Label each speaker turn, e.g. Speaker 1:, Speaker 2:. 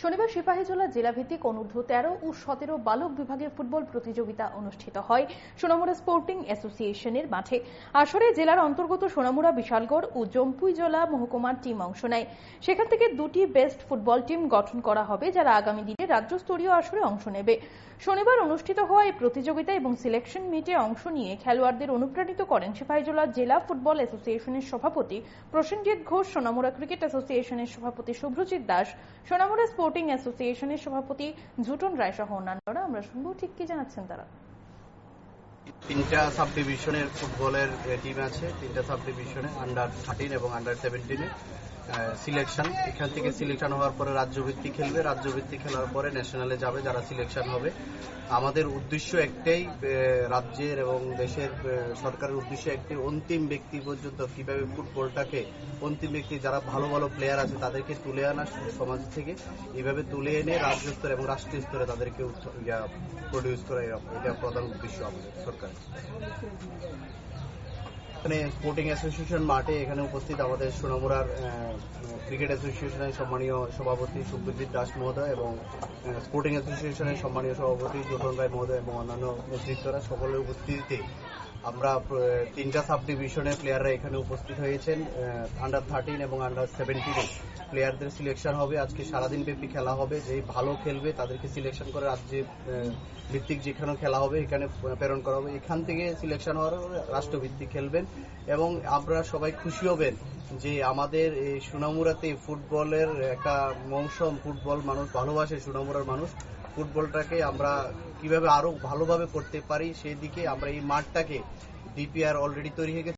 Speaker 1: শনিবার সিপাহীজলা জেলাভিত্তিক অনূর্ধ্ব 13 ও 17 বালক বিভাগের ফুটবল প্রতিযোগিতা অনুষ্ঠিত হয় সোনামুড়া স্পোর্টিং অ্যাসোসিয়েশনের মাঠে। আসরে জেলার অন্তর্গত সোনামুড়া, বিশালগড় ও জম্পুইজলা মহকুমার টিম অংশ নেয়। সেখান থেকে দুটি বেস্ট ফুটবল টিম গঠন করা হবে, যারা আগামী দিনে রাজ্যস্তরীয় আসরে অংশ নেবে। শনিবার অনুষ্ঠিত হওয়া এই প্রতিযোগিতা এবং সিলেকশন মিটে অংশ নিয়ে খেলোয়াড়দের অনুপ্রাণিত করেন সিপাহীজলা জেলা ফুটবল অ্যাসোসিয়েশনের সভাপতি প্রসেনজিৎ ঘোষ, সোনামুড়া ক্রিকেট অ্যাসোসিয়েশনের সভাপতি শুভ্রজিৎ দাস, সোনামুড়া স্পোর্টিং অ্যাসোসিয়েশনের সভাপতি ঝুটন রায় সহ অন্যান্যরা। আমরা শুনবো ঠিক কি জানাচ্ছেন তারা।
Speaker 2: তিনটা সাব ডিভিশনের ফুটবলের টিম আছে, তিনটা সাব ডিভিশনে আন্ডার 13 এবং আন্ডার 17 সিলেকশন। এখান থেকে সিলেকশন হওয়ার পরে রাজ্যভিত্তিক খেলবে, রাজ্যভিত্তিক খেলার পরে ন্যাশনালে যাবে যারা সিলেকশন হবে। আমাদের উদ্দেশ্য একটাই, রাজ্যের এবং দেশের সরকারের উদ্দেশ্য একটাই, অন্তিম ব্যক্তি পর্যন্ত কিভাবে ফুটবলটাকে, অন্তিম ব্যক্তি যারা ভালো ভালো প্লেয়ার আছে তাদেরকে তুলে আনা সমাজ থেকে, এইভাবে তুলে এনে রাজ্য স্তরে এবং রাষ্ট্রীয় স্তরে তাদেরকে প্রডিউস করা, এটা প্রধান উদ্দেশ্য আমাদের সরকার। এখানে স্পোর্টিং অ্যাসোসিয়েশন মাঠে এখানে উপস্থিত আমাদের সোনামুড়ার ক্রিকেট অ্যাসোসিয়েশনের সম্মানীয় সভাপতি শুভ্রজিৎ দাস মহোদয় এবং স্পোর্টিং অ্যাসোসিয়েশনের সম্মানীয় সভাপতি ঝুটন রায় মহোদয় এবং অন্যান্য নেতৃত্বরা সকলের উপস্থিতিতে আমরা তিনটা সাব ডিভিশনের প্লেয়াররা এখানে উপস্থিত হয়েছেন। আন্ডার 13 এবং আন্ডার 17 প্লেয়ারদের সিলেকশন হবে। আজকে সারাদিন ব্যাপী খেলা হবে। যে ভালো খেলবে তাদেরকে সিলেকশন করে রাজ্যে ভিত্তিক যেখানে খেলা হবে এখানে প্রেরণ করা হবে। এখান থেকে সিলেকশন হওয়ার রাষ্ট্রভিত্তিক খেলবেন এবং আপনারা সবাই খুশি হবেন যে আমাদের এই সোনামুড়াতে ফুটবলের একটা মৌসুম, ফুটবল মানুষ ভালোবাসে, সোনামুড়ার মানুষ ফুটবলটাকে আমরা কিভাবে আরো ভালোভাবে করতে পারি সেই দিকে আমরা এই মাঠটাকে ডিপিআর অলরেডি তৈরি হয়ে গেছে।